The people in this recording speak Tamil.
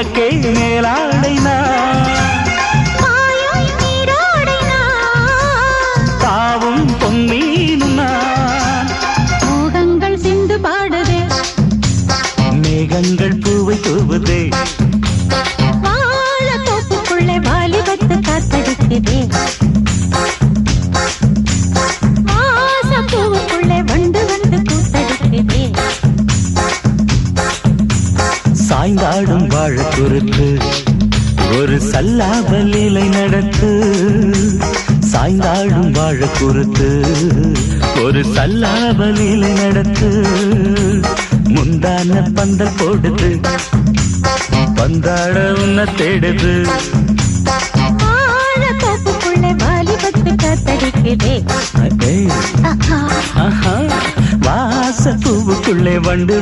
உனக்கே மேலாடை தாவும் பொன்னீனும் நான். மோகங்கள் சிந்து பாடுதே, மேகங்கள் பூவை தூவுதே, வாழ தோப்புக்குள்ளே வாலிபத்து காத்தடிக்குதே, வாசப்பூவுக்குள்ளே வண்டு வந்து கூத்தடிக்குதே. சாய்ந்தாடும் வாழ குறுத்து ஒரு சல்லாபலீலை நடத்து. சாய்ந்தாடும் வாழ குறுத்து ஒரு சல்லாபலீலை நடத்து. முந்தான பந்தல் போடுது, பந்தாட உன்ன தேடுது. வாழ தோப்புக்குள்ளே வாலிபத்து காத்தடிக்குதே, வாச பூவுக்குள்ளே வண்டு